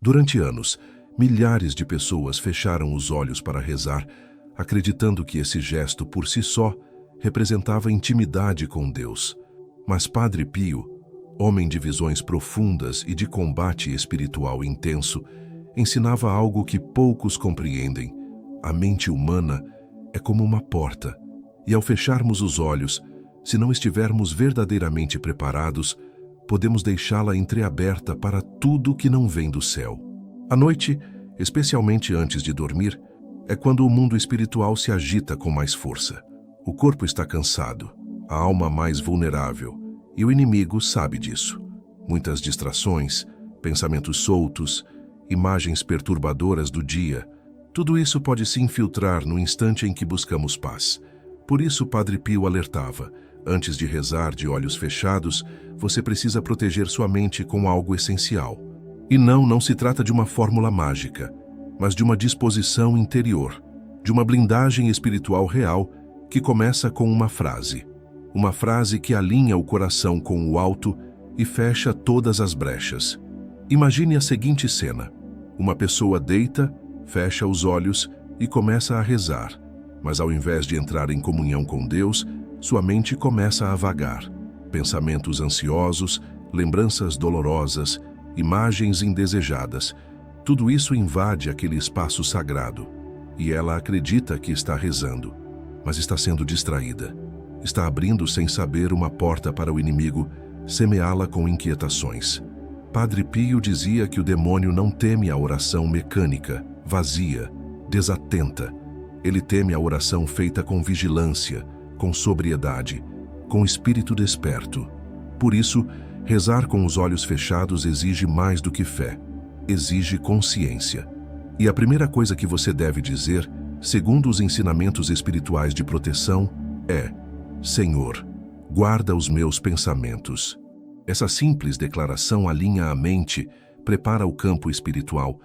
Durante anos, milhares de pessoas fecharam os olhos para rezar, acreditando que esse gesto por si só representava intimidade com Deus. Mas Padre Pio, homem de visões profundas e de combate espiritual intenso, ensinava algo que poucos compreendem. A mente humana é como uma porta, e ao fecharmos os olhos, se não estivermos verdadeiramente preparados, podemos deixá-la entreaberta para tudo que não vem do céu. À noite, especialmente antes de dormir, é quando o mundo espiritual se agita com mais força. O corpo está cansado, a alma mais vulnerável, e o inimigo sabe disso. Muitas distrações, pensamentos soltos, imagens perturbadoras do dia, tudo isso pode se infiltrar no instante em que buscamos paz. Por isso, Padre Pio alertava: antes de rezar de olhos fechados, você precisa proteger sua mente com algo essencial. E não se trata de uma fórmula mágica, mas de uma disposição interior, de uma blindagem espiritual real que começa com uma frase que alinha o coração com o alto e fecha todas as brechas. Imagine a seguinte cena: uma pessoa deita, fecha os olhos e começa a rezar, mas ao invés de entrar em comunhão com Deus, sua mente começa a vagar. Pensamentos ansiosos, lembranças dolorosas, imagens indesejadas, tudo isso invade aquele espaço sagrado, e ela acredita que está rezando, mas está sendo distraída. Está abrindo sem saber uma porta para o inimigo semeá-la com inquietações. Padre Pio dizia que o demônio não teme a oração mecânica, vazia, desatenta. Ele teme a oração feita com vigilância, com sobriedade, com espírito desperto. Por isso, rezar com os olhos fechados exige mais do que fé, exige consciência. E a primeira coisa que você deve dizer, segundo os ensinamentos espirituais de proteção, é: Senhor, guarda os meus pensamentos. Essa simples declaração alinha a mente, prepara o campo espiritual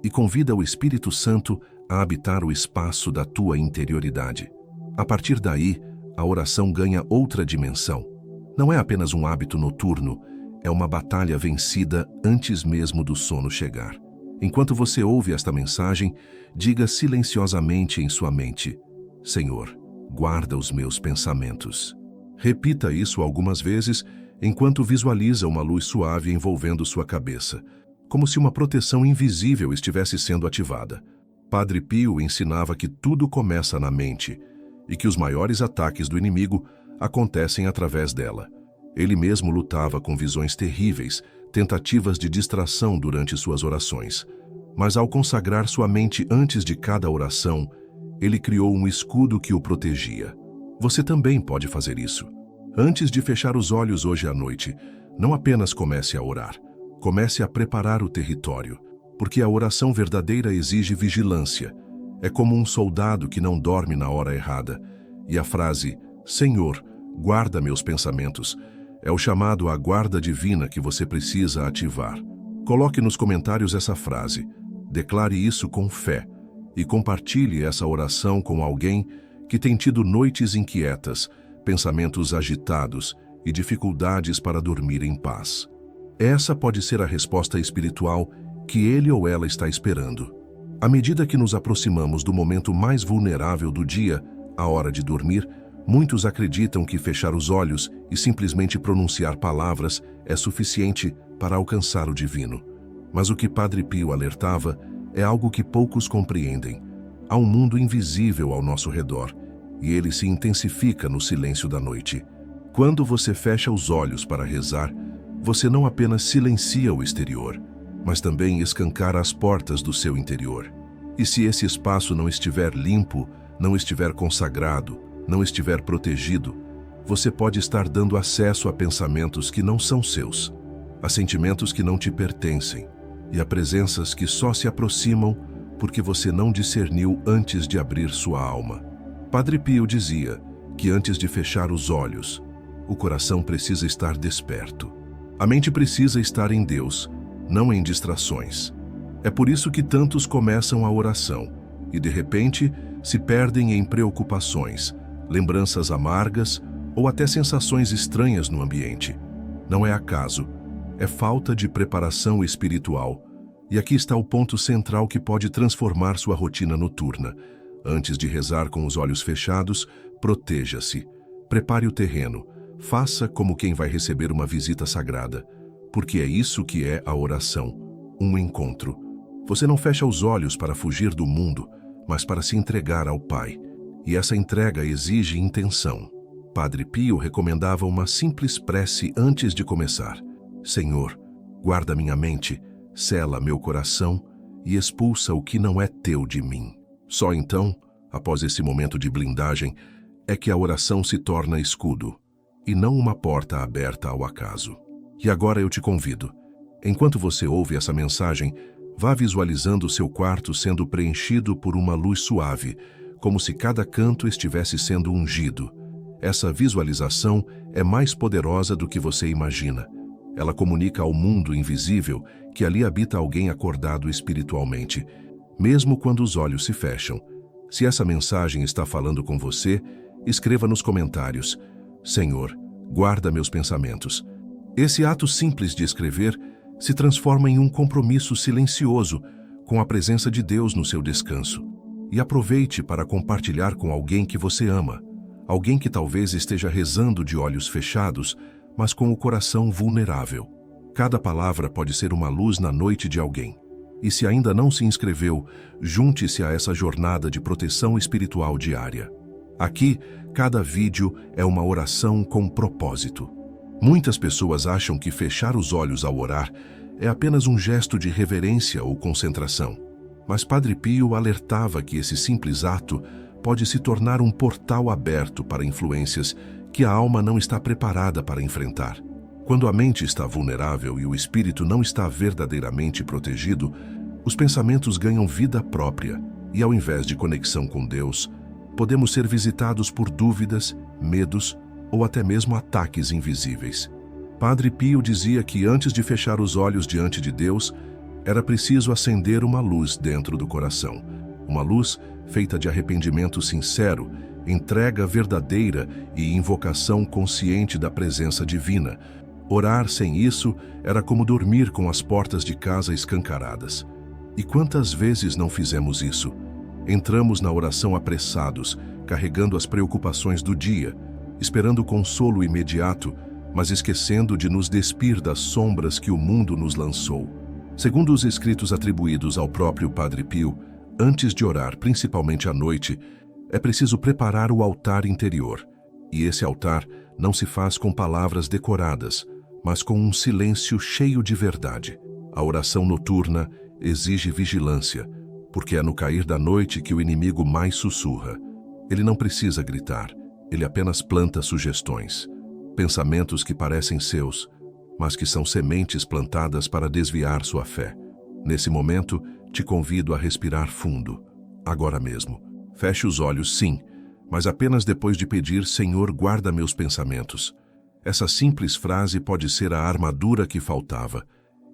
e convida o Espírito Santo a habitar o espaço da tua interioridade. A partir daí, a oração ganha outra dimensão. Não é apenas um hábito noturno, é uma batalha vencida antes mesmo do sono chegar. Enquanto você ouve esta mensagem, diga silenciosamente em sua mente: Senhor, guarda os meus pensamentos. Repita isso algumas vezes enquanto visualiza uma luz suave envolvendo sua cabeça, como se uma proteção invisível estivesse sendo ativada. Padre Pio ensinava que tudo começa na mente e que os maiores ataques do inimigo acontecem através dela. Ele mesmo lutava com visões terríveis, tentativas de distração durante suas orações. Mas ao consagrar sua mente antes de cada oração, ele criou um escudo que o protegia. Você também pode fazer isso. Antes de fechar os olhos hoje à noite, não apenas comece a orar, comece a preparar o território, porque a oração verdadeira exige vigilância. É como um soldado que não dorme na hora errada. E a frase, Senhor, guarda meus pensamentos, é o chamado à guarda divina que você precisa ativar. Coloque nos comentários essa frase, declare isso com fé e compartilhe essa oração com alguém que tem tido noites inquietas, pensamentos agitados e dificuldades para dormir em paz. Essa pode ser a resposta espiritual que ele ou ela está esperando. À medida que nos aproximamos do momento mais vulnerável do dia, a hora de dormir, muitos acreditam que fechar os olhos e simplesmente pronunciar palavras é suficiente para alcançar o divino. Mas o que Padre Pio alertava é algo que poucos compreendem. Há um mundo invisível ao nosso redor, e ele se intensifica no silêncio da noite. Quando você fecha os olhos para rezar, você não apenas silencia o exterior, mas também escancara as portas do seu interior. E se esse espaço não estiver limpo, não estiver consagrado, não estiver protegido, você pode estar dando acesso a pensamentos que não são seus, a sentimentos que não te pertencem e a presenças que só se aproximam porque você não discerniu antes de abrir sua alma. Padre Pio dizia que antes de fechar os olhos, o coração precisa estar desperto. A mente precisa estar em Deus, não em distrações. É por isso que tantos começam a oração e, de repente, se perdem em preocupações, lembranças amargas ou até sensações estranhas no ambiente. Não é acaso, é falta de preparação espiritual, E aqui está o ponto central que pode transformar sua rotina noturna. Antes de rezar com os olhos fechados, proteja-se. Prepare o terreno. Faça como quem vai receber uma visita sagrada. Porque é isso que é a oração. Um encontro. Você não fecha os olhos para fugir do mundo, mas para se entregar ao Pai. E essa entrega exige intenção. Padre Pio recomendava uma simples prece antes de começar. Senhor, guarda minha mente, sela meu coração e expulsa o que não é teu de mim. Só então, após esse momento de blindagem, é que a oração se torna escudo, e não uma porta aberta ao acaso. E agora eu te convido, enquanto você ouve essa mensagem, vá visualizando seu quarto sendo preenchido por uma luz suave, como se cada canto estivesse sendo ungido. Essa visualização é mais poderosa do que você imagina. Ela comunica ao mundo invisível que ali habita alguém acordado espiritualmente, mesmo quando os olhos se fecham. Se essa mensagem está falando com você, escreva nos comentários: Senhor, guarda meus pensamentos. Esse ato simples de escrever se transforma em um compromisso silencioso com a presença de Deus no seu descanso. E aproveite para compartilhar com alguém que você ama, alguém que talvez esteja rezando de olhos fechados, mas com o coração vulnerável. Cada palavra pode ser uma luz na noite de alguém. E se ainda não se inscreveu, junte-se a essa jornada de proteção espiritual diária. Aqui, cada vídeo é uma oração com propósito. Muitas pessoas acham que fechar os olhos ao orar é apenas um gesto de reverência ou concentração. Mas Padre Pio alertava que esse simples ato pode se tornar um portal aberto para influências que a alma não está preparada para enfrentar. Quando a mente está vulnerável e o espírito não está verdadeiramente protegido, os pensamentos ganham vida própria e, ao invés de conexão com Deus, podemos ser visitados por dúvidas, medos ou até mesmo ataques invisíveis. Padre Pio dizia que antes de fechar os olhos diante de Deus, era preciso acender uma luz dentro do coração. Uma luz feita de arrependimento sincero, entrega verdadeira e invocação consciente da presença divina. Orar sem isso era como dormir com as portas de casa escancaradas. E quantas vezes não fizemos isso? Entramos na oração apressados, carregando as preocupações do dia, esperando consolo imediato, mas esquecendo de nos despir das sombras que o mundo nos lançou. Segundo os escritos atribuídos ao próprio Padre Pio, antes de orar, principalmente à noite, é preciso preparar o altar interior. E esse altar não se faz com palavras decoradas, mas com um silêncio cheio de verdade. A oração noturna exige vigilância, porque é no cair da noite que o inimigo mais sussurra. Ele não precisa gritar, ele apenas planta sugestões. Pensamentos que parecem seus, mas que são sementes plantadas para desviar sua fé. Nesse momento, te convido a respirar fundo, agora mesmo. Feche os olhos, sim, mas apenas depois de pedir: Senhor, guarda meus pensamentos. Essa simples frase pode ser a armadura que faltava.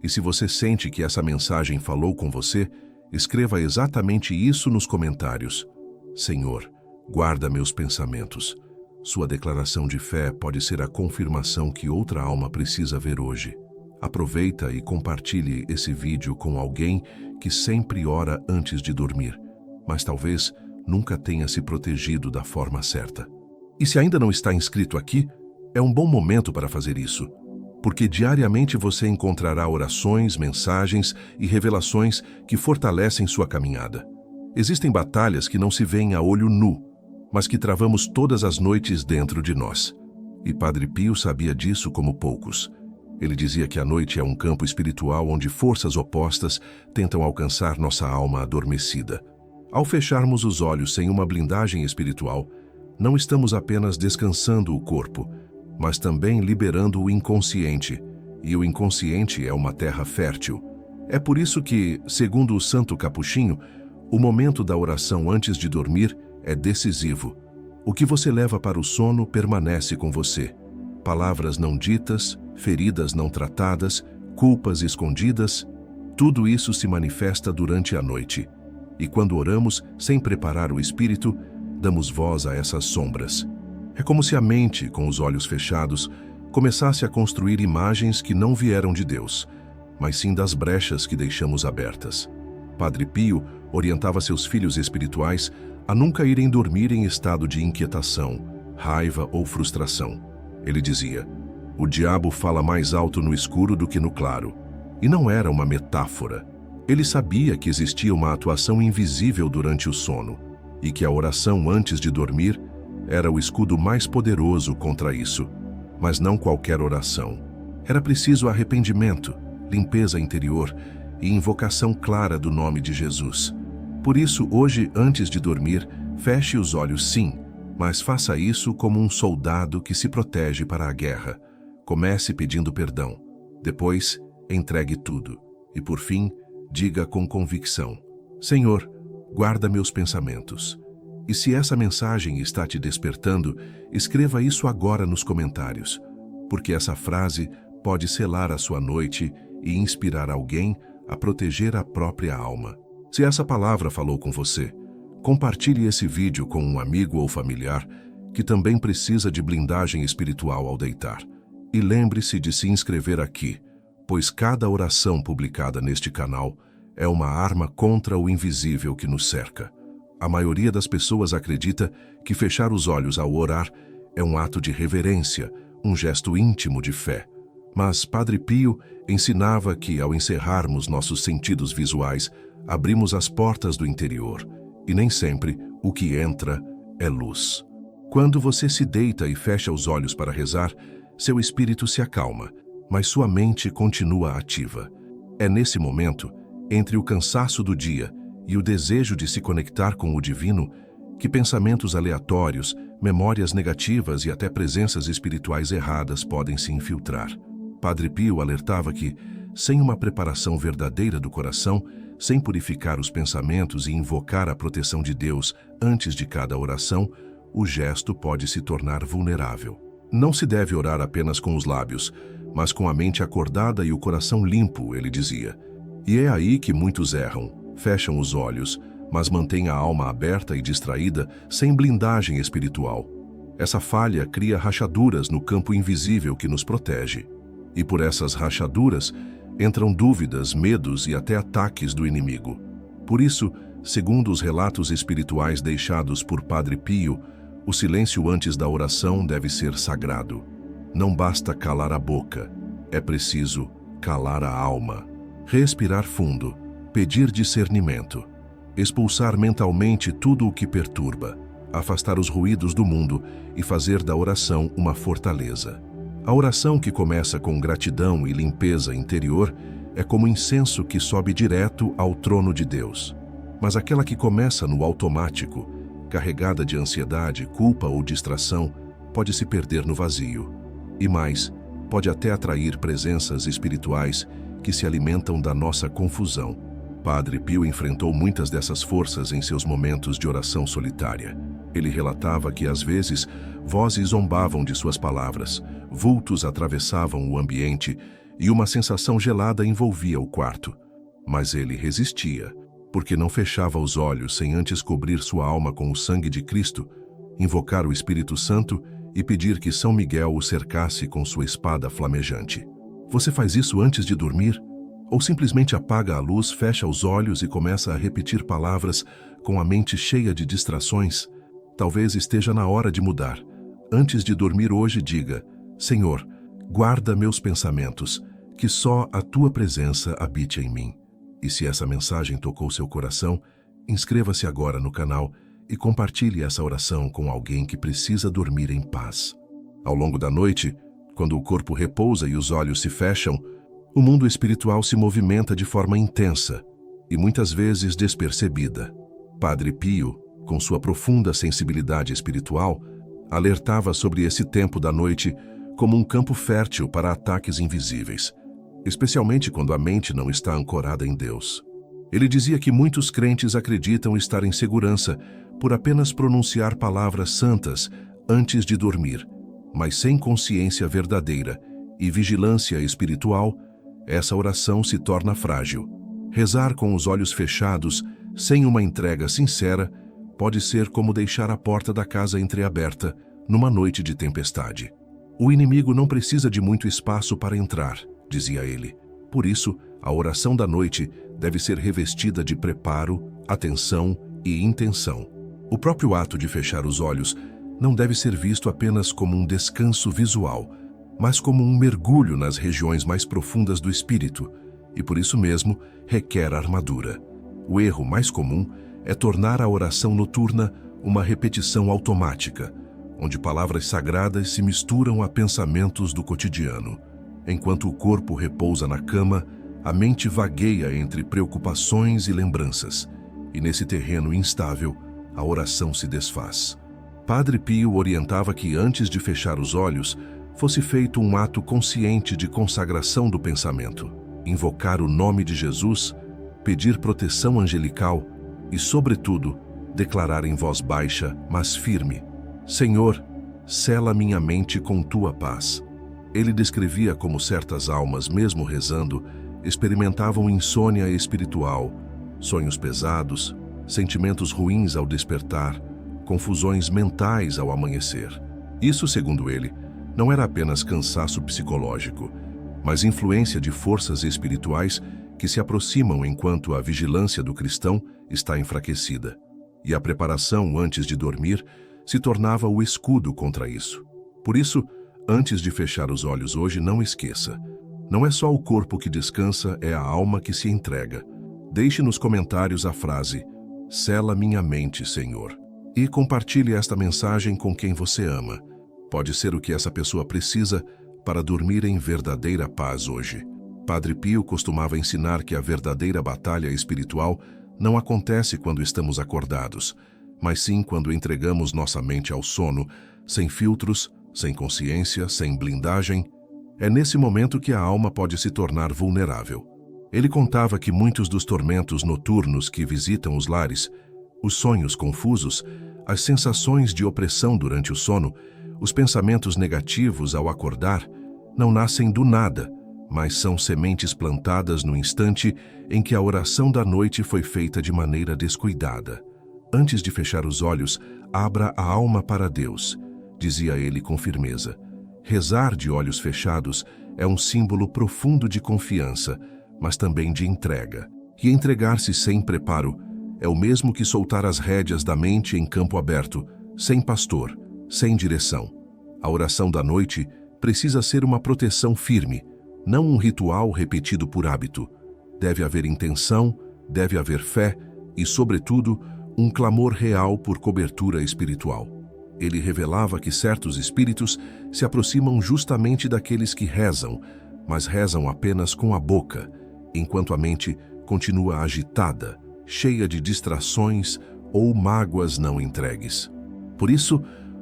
E se você sente que essa mensagem falou com você, escreva exatamente isso nos comentários. Senhor, guarda meus pensamentos. Sua declaração de fé pode ser a confirmação que outra alma precisa ver hoje. Aproveita e compartilhe esse vídeo com alguém que sempre ora antes de dormir, mas talvez nunca tenha se protegido da forma certa. E se ainda não está inscrito aqui, é um bom momento para fazer isso, porque diariamente você encontrará orações, mensagens e revelações que fortalecem sua caminhada. Existem batalhas que não se veem a olho nu, mas que travamos todas as noites dentro de nós. E Padre Pio sabia disso como poucos. Ele dizia que a noite é um campo espiritual onde forças opostas tentam alcançar nossa alma adormecida. Ao fecharmos os olhos sem uma blindagem espiritual, não estamos apenas descansando o corpo, mas também liberando o inconsciente, e o inconsciente é uma terra fértil. É por isso que, segundo o Santo Capuchinho, o momento da oração antes de dormir é decisivo. O que você leva para o sono permanece com você. Palavras não ditas, feridas não tratadas, culpas escondidas, tudo isso se manifesta durante a noite. E quando oramos, sem preparar o espírito, damos voz a essas sombras. É como se a mente, com os olhos fechados, começasse a construir imagens que não vieram de Deus, mas sim das brechas que deixamos abertas. Padre Pio orientava seus filhos espirituais a nunca irem dormir em estado de inquietação, raiva ou frustração. Ele dizia: "O diabo fala mais alto no escuro do que no claro." E não era uma metáfora. Ele sabia que existia uma atuação invisível durante o sono e que a oração antes de dormir era o escudo mais poderoso contra isso. Mas não qualquer oração. Era preciso arrependimento, limpeza interior e invocação clara do nome de Jesus. Por isso, hoje, antes de dormir, feche os olhos sim, mas faça isso como um soldado que se protege para a guerra. Comece pedindo perdão. Depois, entregue tudo. E por fim, diga com convicção: Senhor, guarda meus pensamentos. E se essa mensagem está te despertando, escreva isso agora nos comentários, porque essa frase pode selar a sua noite e inspirar alguém a proteger a própria alma. Se essa palavra falou com você, compartilhe esse vídeo com um amigo ou familiar que também precisa de blindagem espiritual ao deitar. E lembre-se de se inscrever aqui, pois cada oração publicada neste canal é uma arma contra o invisível que nos cerca. A maioria das pessoas acredita que fechar os olhos ao orar é um ato de reverência, um gesto íntimo de fé. Mas Padre Pio ensinava que, ao encerrarmos nossos sentidos visuais, abrimos as portas do interior, e nem sempre o que entra é luz. Quando você se deita e fecha os olhos para rezar, seu espírito se acalma, mas sua mente continua ativa. É nesse momento, entre o cansaço do dia e o desejo de se conectar com o divino, que pensamentos aleatórios, memórias negativas e até presenças espirituais erradas podem se infiltrar. Padre Pio alertava que, sem uma preparação verdadeira do coração, sem purificar os pensamentos e invocar a proteção de Deus antes de cada oração, o gesto pode se tornar vulnerável. Não se deve orar apenas com os lábios, mas com a mente acordada e o coração limpo, ele dizia. E é aí que muitos erram. Fecham os olhos, mas mantêm a alma aberta e distraída, sem blindagem espiritual. Essa falha cria rachaduras no campo invisível que nos protege. E por essas rachaduras entram dúvidas, medos e até ataques do inimigo. Por isso, segundo os relatos espirituais deixados por Padre Pio, o silêncio antes da oração deve ser sagrado. Não basta calar a boca, é preciso calar a alma. Respirar fundo, pedir discernimento, expulsar mentalmente tudo o que perturba, afastar os ruídos do mundo e fazer da oração uma fortaleza. A oração que começa com gratidão e limpeza interior é como incenso que sobe direto ao trono de Deus. Mas aquela que começa no automático, carregada de ansiedade, culpa ou distração, pode se perder no vazio. E mais, pode até atrair presenças espirituais que se alimentam da nossa confusão. Padre Pio enfrentou muitas dessas forças em seus momentos de oração solitária. Ele relatava que, às vezes, vozes zombavam de suas palavras, vultos atravessavam o ambiente e uma sensação gelada envolvia o quarto. Mas ele resistia, porque não fechava os olhos sem antes cobrir sua alma com o sangue de Cristo, invocar o Espírito Santo e pedir que São Miguel o cercasse com sua espada flamejante. Você faz isso antes de dormir? Ou simplesmente apaga a luz, fecha os olhos e começa a repetir palavras com a mente cheia de distrações? Talvez esteja na hora de mudar. Antes de dormir hoje, diga: Senhor, guarda meus pensamentos, que só a Tua presença habite em mim. E se essa mensagem tocou seu coração, inscreva-se agora no canal e compartilhe essa oração com alguém que precisa dormir em paz. Ao longo da noite, quando o corpo repousa e os olhos se fecham, o mundo espiritual se movimenta de forma intensa e muitas vezes despercebida. Padre Pio, com sua profunda sensibilidade espiritual, alertava sobre esse tempo da noite como um campo fértil para ataques invisíveis, especialmente quando a mente não está ancorada em Deus. Ele dizia que muitos crentes acreditam estar em segurança por apenas pronunciar palavras santas antes de dormir, mas sem consciência verdadeira e vigilância espiritual, essa oração se torna frágil. Rezar com os olhos fechados, sem uma entrega sincera, pode ser como deixar a porta da casa entreaberta numa noite de tempestade. O inimigo não precisa de muito espaço para entrar, dizia ele. Por isso, A oração da noite deve ser revestida de preparo, atenção e intenção. O próprio ato de fechar os olhos não deve ser visto apenas como um descanso visual, mas como um mergulho nas regiões mais profundas do espírito, e por isso mesmo requer armadura. O erro mais comum é tornar a oração noturna uma repetição automática, onde palavras sagradas se misturam a pensamentos do cotidiano. Enquanto o corpo repousa na cama, a mente vagueia entre preocupações e lembranças, e nesse terreno instável, a oração se desfaz. Padre Pio orientava que antes de fechar os olhos, fosse feito um ato consciente de consagração do pensamento, invocar o nome de Jesus, pedir proteção angelical e, sobretudo, declarar em voz baixa, mas firme: Senhor, sela minha mente com tua paz. Ele descrevia como certas almas, mesmo rezando, experimentavam insônia espiritual, sonhos pesados, sentimentos ruins ao despertar, confusões mentais ao amanhecer. Isso, segundo ele, não era apenas cansaço psicológico, mas influência de forças espirituais que se aproximam enquanto a vigilância do cristão está enfraquecida. E a preparação antes de dormir se tornava o escudo contra isso. Por isso, antes de fechar os olhos hoje, não esqueça: não é só o corpo que descansa, é a alma que se entrega. Deixe nos comentários a frase: sela minha mente, Senhor. E compartilhe esta mensagem com quem você ama. Pode ser o que essa pessoa precisa para dormir em verdadeira paz hoje. Padre Pio costumava ensinar que a verdadeira batalha espiritual não acontece quando estamos acordados, mas sim quando entregamos nossa mente ao sono, sem filtros, sem consciência, sem blindagem. É nesse momento que a alma pode se tornar vulnerável. Ele contava que muitos dos tormentos noturnos que visitam os lares, os sonhos confusos, as sensações de opressão durante o sono, os pensamentos negativos ao acordar, não nascem do nada, mas são sementes plantadas no instante em que a oração da noite foi feita de maneira descuidada. Antes de fechar os olhos, abra a alma para Deus, dizia ele com firmeza. Rezar de olhos fechados é um símbolo profundo de confiança, mas também de entrega. E entregar-se sem preparo é o mesmo que soltar as rédeas da mente em campo aberto, sem pastor, sem direção. A oração da noite precisa ser uma proteção firme, não um ritual repetido por hábito. Deve haver intenção, deve haver fé e, sobretudo, um clamor real por cobertura espiritual. Ele revelava que certos espíritos se aproximam justamente daqueles que rezam, mas rezam apenas com a boca, enquanto a mente continua agitada, cheia de distrações ou mágoas não entregues. Por isso,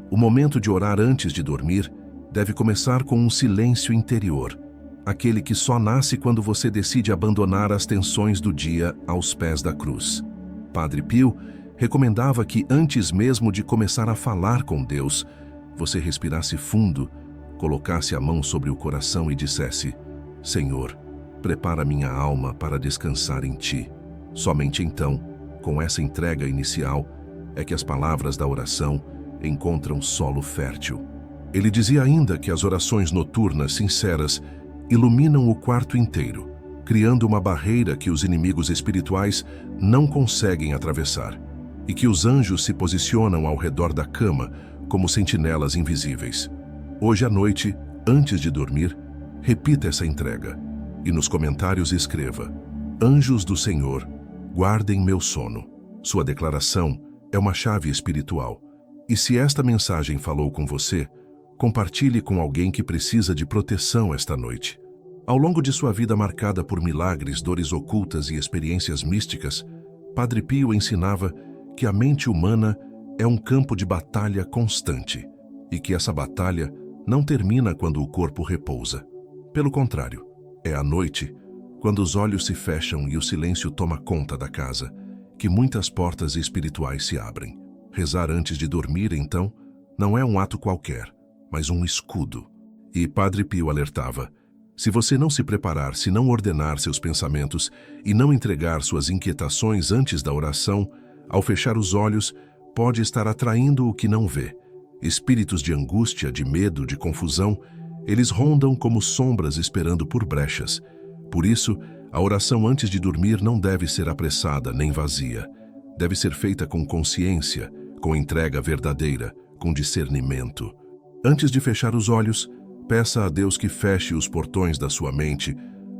o momento de orar antes de dormir deve começar com um silêncio interior, aquele que só nasce quando você decide abandonar as tensões do dia aos pés da cruz. Padre Pio recomendava que, antes mesmo de começar a falar com Deus, você respirasse fundo, colocasse a mão sobre o coração e dissesse: Senhor, prepara minha alma para descansar em Ti. Somente então, com essa entrega inicial, é que as palavras da oração encontram solo fértil. Ele dizia ainda que as orações noturnas sinceras iluminam o quarto inteiro, criando uma barreira que os inimigos espirituais não conseguem atravessar, e que os anjos se posicionam ao redor da cama como sentinelas invisíveis. Hoje à noite, antes de dormir, repita essa entrega e nos comentários escreva: Anjos do Senhor, guardem meu sono. Sua declaração é uma chave espiritual. E se esta mensagem falou com você, compartilhe com alguém que precisa de proteção esta noite. Ao longo de sua vida marcada por milagres, dores ocultas e experiências místicas, Padre Pio ensinava que a mente humana é um campo de batalha constante e que essa batalha não termina quando o corpo repousa. Pelo contrário, é à noite, quando os olhos se fecham e o silêncio toma conta da casa, que muitas portas espirituais se abrem. Rezar antes de dormir, então, não é um ato qualquer, mas um escudo. E Padre Pio alertava: se você não se preparar, se não ordenar seus pensamentos e não entregar suas inquietações antes da oração, ao fechar os olhos, pode estar atraindo o que não vê. Espíritos de angústia, de medo, de confusão, eles rondam como sombras esperando por brechas. Por isso, A oração antes de dormir não deve ser apressada nem vazia. Deve ser feita com consciência, com entrega verdadeira, com discernimento. Antes de fechar os olhos, peça a Deus que feche os portões da sua mente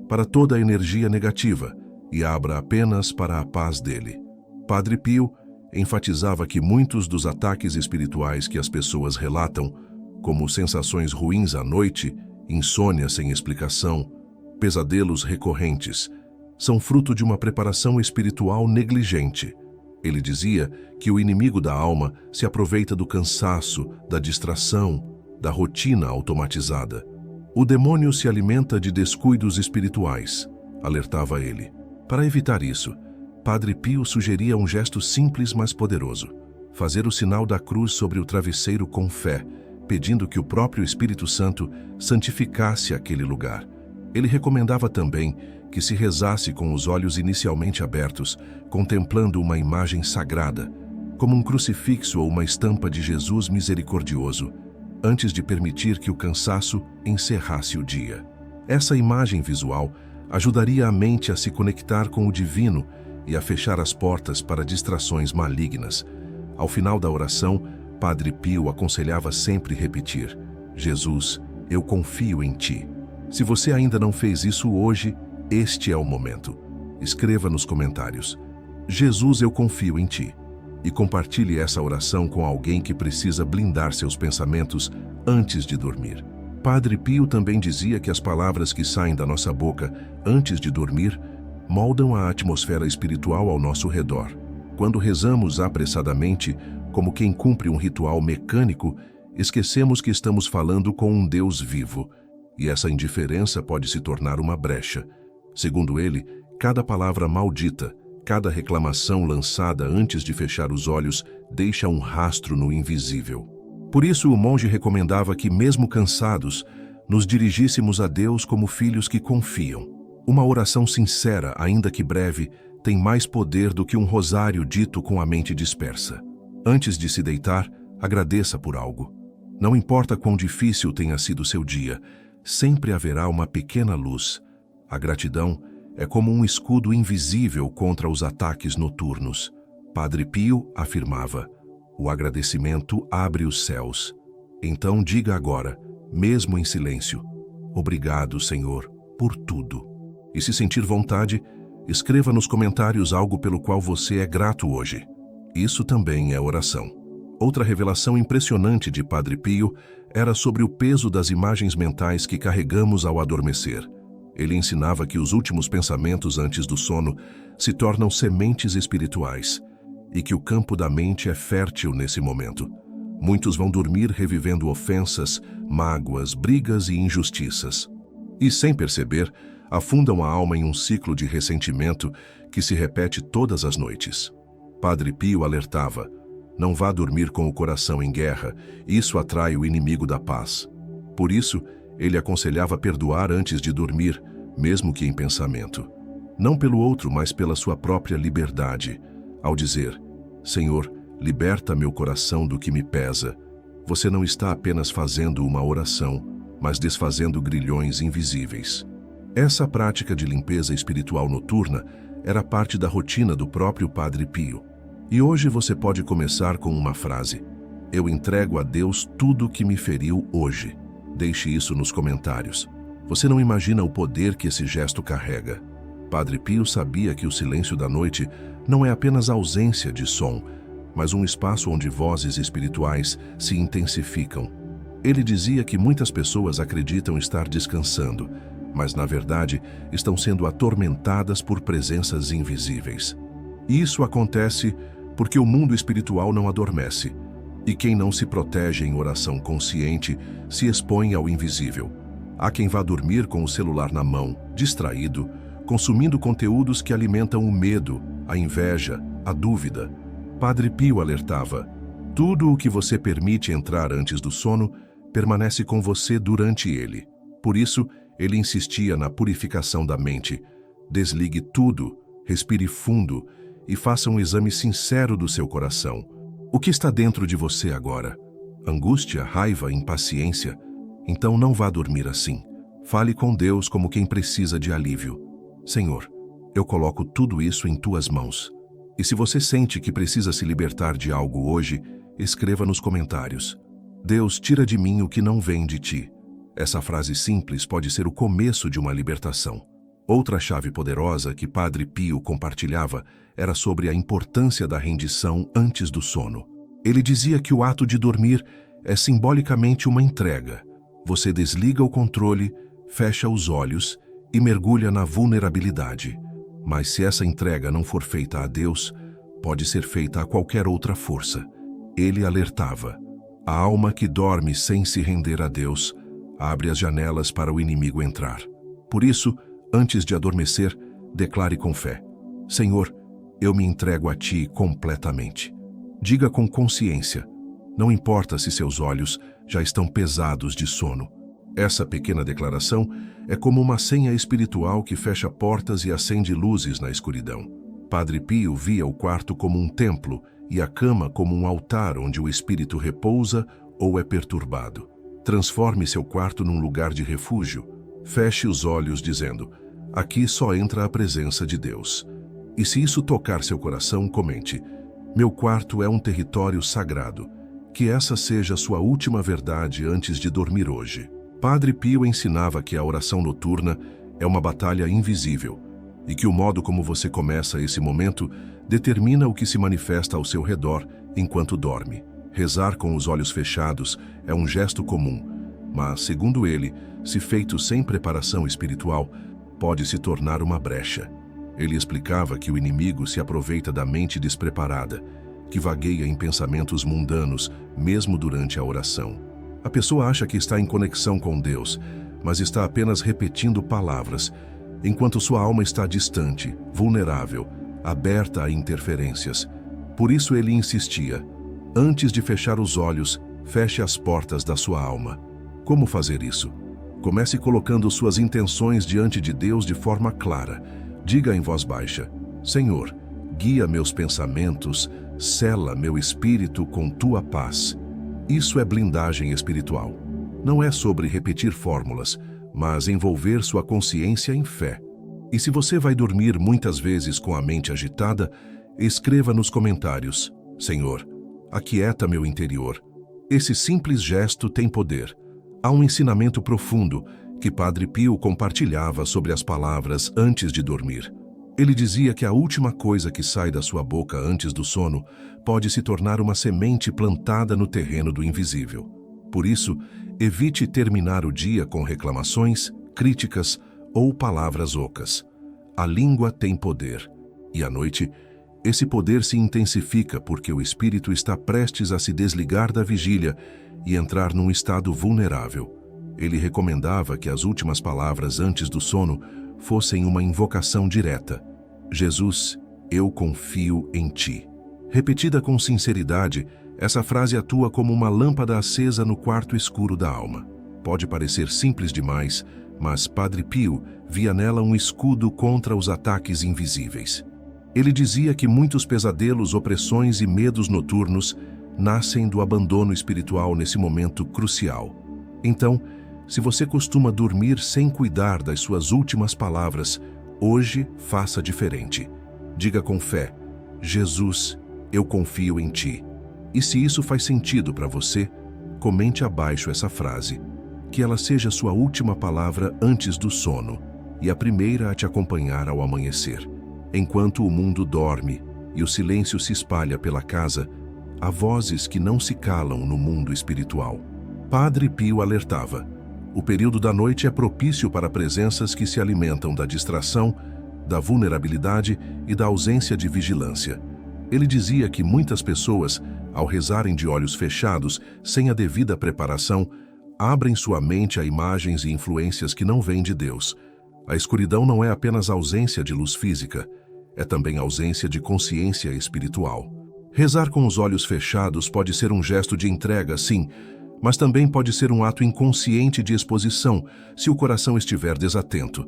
para toda a energia negativa e abra apenas para a paz dele. Padre Pio enfatizava que muitos dos ataques espirituais que as pessoas relatam, como sensações ruins à noite, insônia sem explicação, pesadelos recorrentes, são fruto de uma preparação espiritual negligente. Ele dizia que o inimigo da alma se aproveita do cansaço, da distração, da rotina automatizada. O demônio se alimenta de descuidos espirituais, alertava ele. Para evitar isso, Padre Pio sugeria um gesto simples, mas poderoso: fazer o sinal da cruz sobre o travesseiro com fé, pedindo que o próprio Espírito Santo santificasse aquele lugar. Ele recomendava também que se rezasse com os olhos inicialmente abertos, contemplando uma imagem sagrada, como um crucifixo ou uma estampa de Jesus misericordioso, antes de permitir que o cansaço encerrasse o dia. Essa imagem visual ajudaria a mente a se conectar com o divino e a fechar as portas para distrações malignas. Ao final da oração, Padre Pio aconselhava sempre repetir: Jesus, eu confio em ti. Se você ainda não fez isso hoje, este é o momento. Escreva nos comentários: Jesus, eu confio em ti. E compartilhe essa oração com alguém que precisa blindar seus pensamentos antes de dormir. Padre Pio também dizia que as palavras que saem da nossa boca antes de dormir moldam a atmosfera espiritual ao nosso redor. Quando rezamos apressadamente, como quem cumpre um ritual mecânico, esquecemos que estamos falando com um Deus vivo, e essa indiferença pode se tornar uma brecha. Segundo ele, cada palavra maldita, cada reclamação lançada antes de fechar os olhos deixa um rastro no invisível. Por isso, o monge recomendava que, mesmo cansados, nos dirigíssemos a Deus como filhos que confiam. Uma oração sincera, ainda que breve, tem mais poder do que um rosário dito com a mente dispersa. Antes de se deitar, agradeça por algo. Não importa quão difícil tenha sido seu dia, sempre haverá uma pequena luz. A gratidão é como um escudo invisível contra os ataques noturnos. Padre Pio afirmava: o agradecimento abre os céus. Então diga agora, mesmo em silêncio: obrigado, Senhor, por tudo. E se sentir vontade, escreva nos comentários algo pelo qual você é grato hoje. Isso também é oração. Outra revelação impressionante de Padre Pio era sobre o peso das imagens mentais que carregamos ao adormecer. Ele ensinava que os últimos pensamentos antes do sono se tornam sementes espirituais e que o campo da mente é fértil nesse momento. Muitos vão dormir revivendo ofensas, mágoas, brigas e injustiças. E, sem perceber, afundam a alma em um ciclo de ressentimento que se repete todas as noites. Padre Pio alertava: não vá dormir com o coração em guerra, isso atrai o inimigo da paz. Por isso, ele aconselhava perdoar antes de dormir, mesmo que em pensamento. Não pelo outro, mas pela sua própria liberdade. Ao dizer: Senhor, liberta meu coração do que me pesa, você não está apenas fazendo uma oração, mas desfazendo grilhões invisíveis. Essa prática de limpeza espiritual noturna era parte da rotina do próprio Padre Pio. E hoje você pode começar com uma frase: eu entrego a Deus tudo que me feriu hoje. Deixe isso nos comentários. Você não imagina o poder que esse gesto carrega. Padre Pio sabia que o silêncio da noite não é apenas ausência de som, mas um espaço onde vozes espirituais se intensificam. Ele dizia que muitas pessoas acreditam estar descansando, mas na verdade estão sendo atormentadas por presenças invisíveis. Isso acontece porque o mundo espiritual não adormece, e quem não se protege em oração consciente se expõe ao invisível. Há quem vá dormir com o celular na mão, distraído, consumindo conteúdos que alimentam o medo, a inveja, a dúvida. Padre Pio alertava: tudo o que você permite entrar antes do sono permanece com você durante ele. Por isso, ele insistia na purificação da mente. Desligue tudo, respire fundo e faça um exame sincero do seu coração. O que está dentro de você agora? Angústia, raiva, impaciência? Então não vá dormir assim. Fale com Deus como quem precisa de alívio. Senhor, eu coloco tudo isso em tuas mãos. E se você sente que precisa se libertar de algo hoje, escreva nos comentários. Deus, tira de mim o que não vem de ti. Essa frase simples pode ser o começo de uma libertação. Outra chave poderosa que Padre Pio compartilhava era sobre a importância da rendição antes do sono. Ele dizia que o ato de dormir é simbolicamente uma entrega. Você desliga o controle, fecha os olhos e mergulha na vulnerabilidade. Mas se essa entrega não for feita a Deus, pode ser feita a qualquer outra força. Ele alertava: a alma que dorme sem se render a Deus abre as janelas para o inimigo entrar. Por isso, antes de adormecer, declare com fé: Senhor, eu me entrego a Ti completamente. Diga com consciência: não importa se seus olhos já estão pesados de sono. Essa pequena declaração é como uma senha espiritual que fecha portas e acende luzes na escuridão. Padre Pio via o quarto como um templo e a cama como um altar onde o espírito repousa ou é perturbado. Transforme seu quarto num lugar de refúgio. Feche os olhos dizendo: aqui só entra a presença de Deus. E se isso tocar seu coração, comente: meu quarto é um território sagrado. Que essa seja sua última verdade antes de dormir hoje. Padre Pio ensinava que a oração noturna é uma batalha invisível e que o modo como você começa esse momento determina o que se manifesta ao seu redor enquanto dorme. Rezar com os olhos fechados é um gesto comum, mas, segundo ele, se feito sem preparação espiritual, pode se tornar uma brecha. Ele explicava que o inimigo se aproveita da mente despreparada, que vagueia em pensamentos mundanos, mesmo durante a oração. A pessoa acha que está em conexão com Deus, mas está apenas repetindo palavras, enquanto sua alma está distante, vulnerável, aberta a interferências. Por isso ele insistia: antes de fechar os olhos, feche as portas da sua alma. Como fazer isso? Comece colocando suas intenções diante de Deus de forma clara. Diga em voz baixa: Senhor, guia meus pensamentos, sela meu espírito com tua paz. Isso é blindagem espiritual. Não é sobre repetir fórmulas, mas envolver sua consciência em fé. E se você vai dormir muitas vezes com a mente agitada, escreva nos comentários: Senhor, aquieta meu interior. Esse simples gesto tem poder. Há um ensinamento profundo que Padre Pio compartilhava sobre as palavras antes de dormir. Ele dizia que a última coisa que sai da sua boca antes do sono pode se tornar uma semente plantada no terreno do invisível. Por isso, evite terminar o dia com reclamações, críticas ou palavras ocas. A língua tem poder, e à noite, esse poder se intensifica porque o espírito está prestes a se desligar da vigília e entrar num estado vulnerável. Ele recomendava que as últimas palavras antes do sono fossem uma invocação direta: Jesus, eu confio em ti. Repetida com sinceridade, essa frase atua como uma lâmpada acesa no quarto escuro da alma. Pode parecer simples demais, mas Padre Pio via nela um escudo contra os ataques invisíveis. Ele dizia que muitos pesadelos, opressões e medos noturnos nascem do abandono espiritual nesse momento crucial. Então, se você costuma dormir sem cuidar das suas últimas palavras, hoje faça diferente. Diga com fé: Jesus, eu confio em ti. E se isso faz sentido para você, comente abaixo essa frase. Que ela seja sua última palavra antes do sono e a primeira a te acompanhar ao amanhecer. Enquanto o mundo dorme e o silêncio se espalha pela casa, há vozes que não se calam no mundo espiritual. Padre Pio alertava: o período da noite é propício para presenças que se alimentam da distração, da vulnerabilidade e da ausência de vigilância. Ele dizia que muitas pessoas, ao rezarem de olhos fechados, sem a devida preparação, abrem sua mente a imagens e influências que não vêm de Deus. A escuridão não é apenas ausência de luz física, é também ausência de consciência espiritual. Rezar com os olhos fechados pode ser um gesto de entrega, sim, mas também pode ser um ato inconsciente de exposição, se o coração estiver desatento.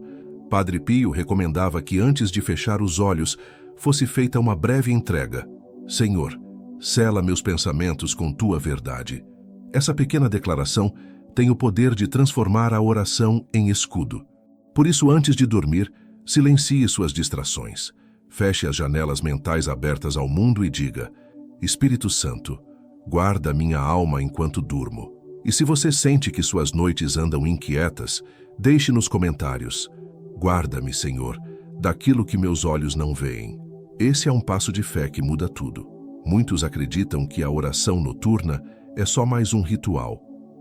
Padre Pio recomendava que antes de fechar os olhos, fosse feita uma breve entrega. Senhor, sela meus pensamentos com tua verdade. Essa pequena declaração tem o poder de transformar a oração em escudo. Por isso, antes de dormir, Silencie suas distrações. Feche as janelas mentais abertas ao mundo e diga: Espírito Santo, guarda minha alma enquanto durmo. E se você sente que suas noites andam inquietas, deixe nos comentários: guarda-me, Senhor, daquilo que meus olhos não veem. Esse é um passo de fé que muda tudo. Muitos acreditam que a oração noturna é só mais um ritual,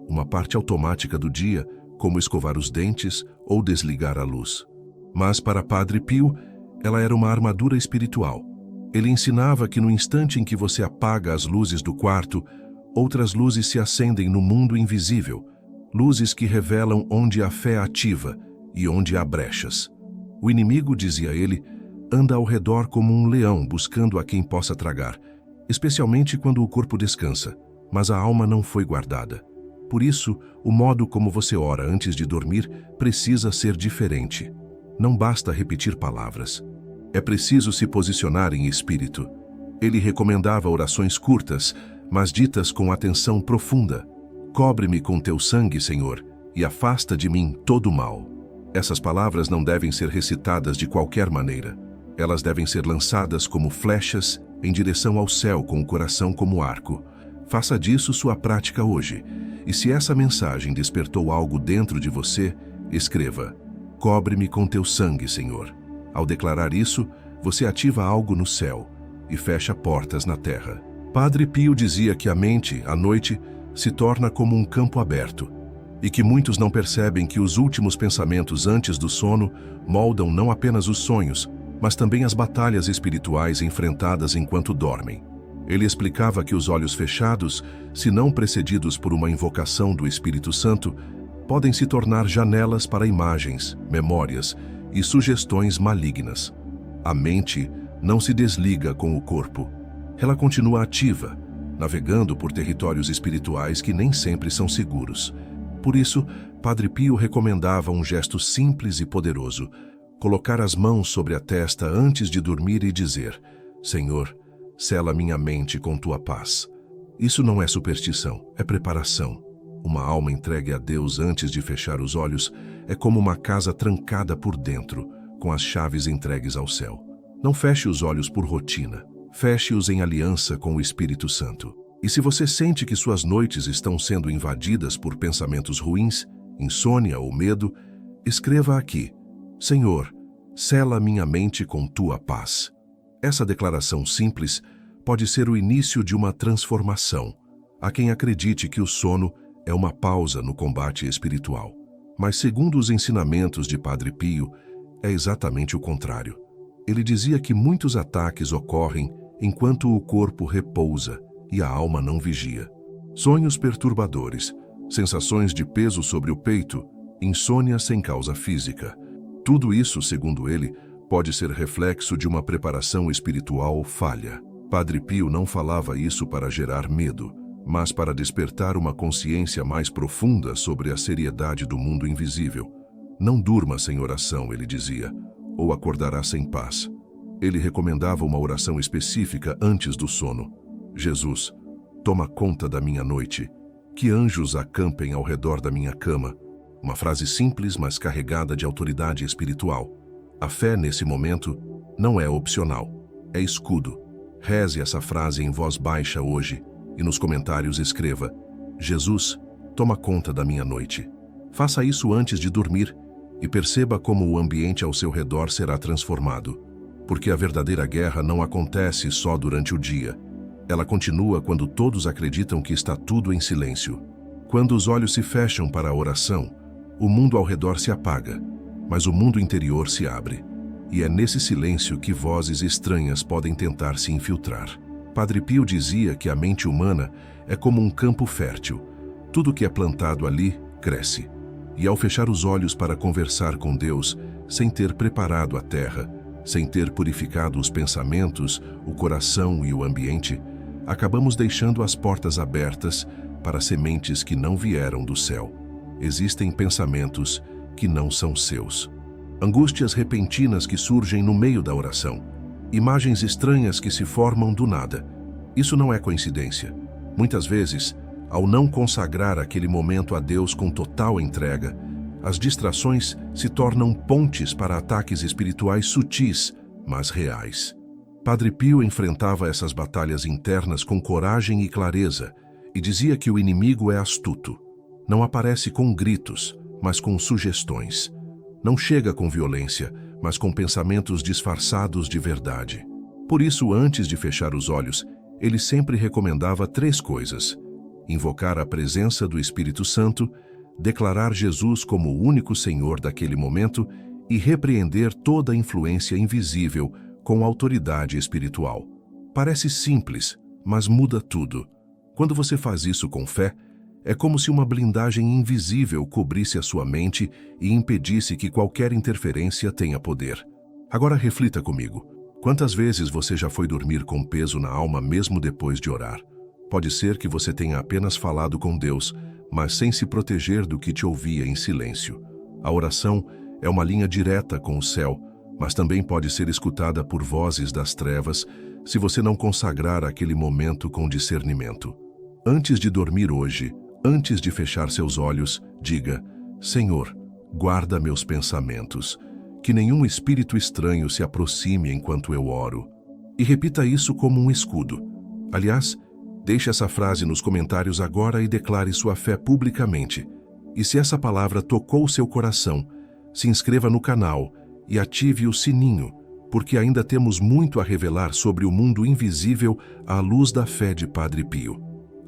uma parte automática do dia, como escovar os dentes ou desligar a luz. Mas para Padre Pio, ela era uma armadura espiritual. Ele ensinava que no instante em que você apaga as luzes do quarto, outras luzes se acendem no mundo invisível, luzes que revelam onde a fé ativa e onde há brechas. O inimigo, dizia ele, anda ao redor como um leão buscando a quem possa tragar, especialmente quando o corpo descansa, mas a alma não foi guardada. Por isso, o modo como você ora antes de dormir precisa ser diferente. Não basta repetir palavras. É preciso se posicionar em espírito. Ele recomendava orações curtas, mas ditas com atenção profunda. Cobre-me com teu sangue, Senhor, e afasta de mim todo o mal. Essas palavras não devem ser recitadas de qualquer maneira. Elas devem ser lançadas como flechas em direção ao céu com o coração como arco. Faça disso sua prática hoje. E se essa mensagem despertou algo dentro de você, escreva: Cobre-me com teu sangue, Senhor. Ao declarar isso, você ativa algo no céu e fecha portas na terra. Padre Pio dizia que a mente, à noite, se torna como um campo aberto e que muitos não percebem que os últimos pensamentos antes do sono moldam não apenas os sonhos, mas também as batalhas espirituais enfrentadas enquanto dormem. Ele explicava que os olhos fechados, se não precedidos por uma invocação do Espírito Santo, podem se tornar janelas para imagens, memórias e sugestões malignas. A mente não se desliga com o corpo. Ela continua ativa, navegando por territórios espirituais que nem sempre são seguros. Por isso, Padre Pio recomendava um gesto simples e poderoso: colocar as mãos sobre a testa antes de dormir e dizer: Senhor, sela minha mente com tua paz. Isso não é superstição, é preparação. Uma alma entregue a Deus antes de fechar os olhos é como uma casa trancada por dentro, com as chaves entregues ao céu. Não feche os olhos por rotina, feche-os em aliança com o Espírito Santo. E se você sente que suas noites estão sendo invadidas por pensamentos ruins, insônia ou medo, escreva aqui: Senhor, sela minha mente com tua paz. Essa declaração simples pode ser o início de uma transformação. Há quem acredite que o sono é uma pausa no combate espiritual. Mas segundo os ensinamentos de Padre Pio, é exatamente o contrário. Ele dizia que muitos ataques ocorrem enquanto o corpo repousa e a alma não vigia. Sonhos perturbadores, sensações de peso sobre o peito, insônia sem causa física. Tudo isso, segundo ele, pode ser reflexo de uma preparação espiritual falha. Padre Pio não falava isso para gerar medo, mas para despertar uma consciência mais profunda sobre a seriedade do mundo invisível. Não durma sem oração, ele dizia, ou acordará sem paz. Ele recomendava uma oração específica antes do sono. Jesus, toma conta da minha noite. Que anjos acampem ao redor da minha cama. Uma frase simples, mas carregada de autoridade espiritual. A fé, nesse momento, não é opcional, é escudo. Reze essa frase em voz baixa hoje e nos comentários escreva: Jesus, toma conta da minha noite. Faça isso antes de dormir e perceba como o ambiente ao seu redor será transformado. Porque a verdadeira guerra não acontece só durante o dia. Ela continua quando todos acreditam que está tudo em silêncio. Quando os olhos se fecham para a oração, o mundo ao redor se apaga, mas o mundo interior se abre. E é nesse silêncio que vozes estranhas podem tentar se infiltrar. Padre Pio dizia que a mente humana é como um campo fértil. Tudo que é plantado ali cresce. E ao fechar os olhos para conversar com Deus, sem ter preparado a terra, sem ter purificado os pensamentos, o coração e o ambiente, acabamos deixando as portas abertas para sementes que não vieram do céu. Existem pensamentos que não são seus. Angústias repentinas que surgem no meio da oração. Imagens estranhas que se formam do nada. Isso não é coincidência. Muitas vezes, ao não consagrar aquele momento a Deus com total entrega, as distrações se tornam pontes para ataques espirituais sutis, mas reais. Padre Pio enfrentava essas batalhas internas com coragem e clareza e dizia que o inimigo é astuto. Não aparece com gritos, mas com sugestões. Não chega com violência, mas com pensamentos disfarçados de verdade. Por isso, antes de fechar os olhos, ele sempre recomendava 3 coisas: invocar a presença do Espírito Santo, declarar Jesus como o único Senhor daquele momento e repreender toda a influência invisível com autoridade espiritual. Parece simples, mas muda tudo. Quando você faz isso com fé, é como se uma blindagem invisível cobrisse a sua mente e impedisse que qualquer interferência tenha poder. Agora reflita comigo. Quantas vezes você já foi dormir com peso na alma mesmo depois de orar? Pode ser que você tenha apenas falado com Deus, mas sem se proteger do que te ouvia em silêncio. A oração é uma linha direta com o céu, mas também pode ser escutada por vozes das trevas se você não consagrar aquele momento com discernimento. Antes de dormir hoje, antes de fechar seus olhos, diga: Senhor, guarda meus pensamentos, que nenhum espírito estranho se aproxime enquanto eu oro. E repita isso como um escudo. Aliás, deixe essa frase nos comentários agora e declare sua fé publicamente. E se essa palavra tocou seu coração, se inscreva no canal e ative o sininho, porque ainda temos muito a revelar sobre o mundo invisível à luz da fé de Padre Pio.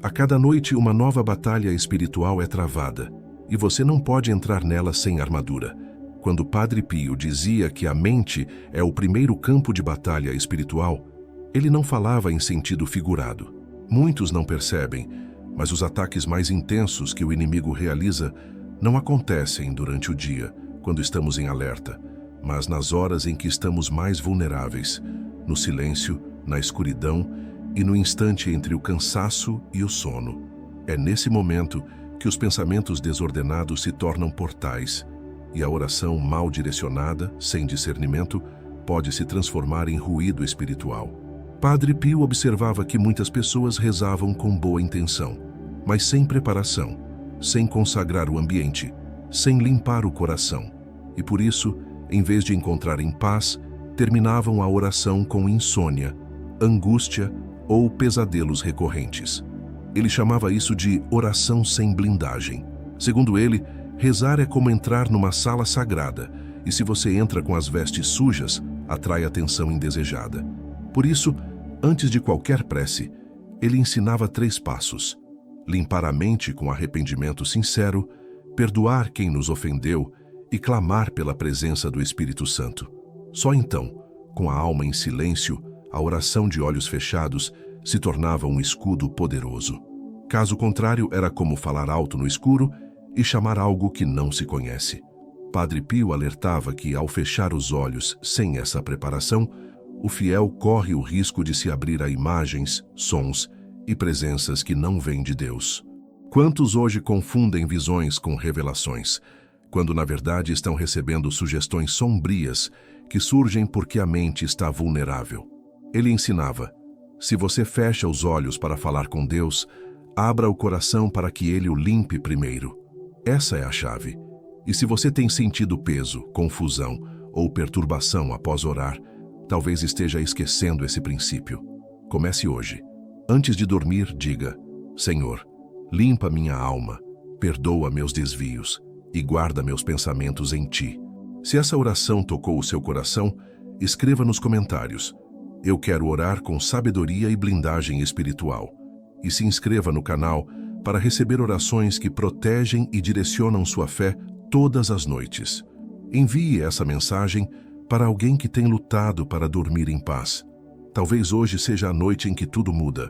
A cada noite uma nova batalha espiritual é travada, e você não pode entrar nela sem armadura. Quando Padre Pio dizia que a mente é o primeiro campo de batalha espiritual, ele não falava em sentido figurado. Muitos não percebem, mas os ataques mais intensos que o inimigo realiza não acontecem durante o dia, quando estamos em alerta, mas nas horas em que estamos mais vulneráveis, no silêncio, na escuridão e no instante entre o cansaço e o sono. É nesse momento que os pensamentos desordenados se tornam portais e a oração mal direcionada, sem discernimento, pode se transformar em ruído espiritual. Padre Pio observava que muitas pessoas rezavam com boa intenção, mas sem preparação, sem consagrar o ambiente, sem limpar o coração. E por isso, em vez de encontrarem paz, terminavam a oração com insônia, angústia ou pesadelos recorrentes. Ele chamava isso de oração sem blindagem. Segundo ele, rezar é como entrar numa sala sagrada, e se você entra com as vestes sujas, atrai atenção indesejada. Por isso, antes de qualquer prece, ele ensinava 3 passos: limpar a mente com arrependimento sincero, perdoar quem nos ofendeu e clamar pela presença do Espírito Santo. Só então, com a alma em silêncio, a oração de olhos fechados se tornava um escudo poderoso. Caso contrário, era como falar alto no escuro e chamar algo que não se conhece. Padre Pio alertava que, ao fechar os olhos sem essa preparação, o fiel corre o risco de se abrir a imagens, sons e presenças que não vêm de Deus. Quantos hoje confundem visões com revelações, quando na verdade estão recebendo sugestões sombrias que surgem porque a mente está vulnerável? Ele ensinava: se você fecha os olhos para falar com Deus, abra o coração para que Ele o limpe primeiro. Essa é a chave. E se você tem sentido peso, confusão ou perturbação após orar, talvez esteja esquecendo esse princípio. Comece hoje. Antes de dormir, diga: Senhor, limpa minha alma, perdoa meus desvios e guarda meus pensamentos em Ti. Se essa oração tocou o seu coração, escreva nos comentários: eu quero orar com sabedoria e blindagem espiritual. E se inscreva no canal para receber orações que protegem e direcionam sua fé todas as noites. Envie essa mensagem para alguém que tem lutado para dormir em paz. Talvez hoje seja a noite em que tudo muda.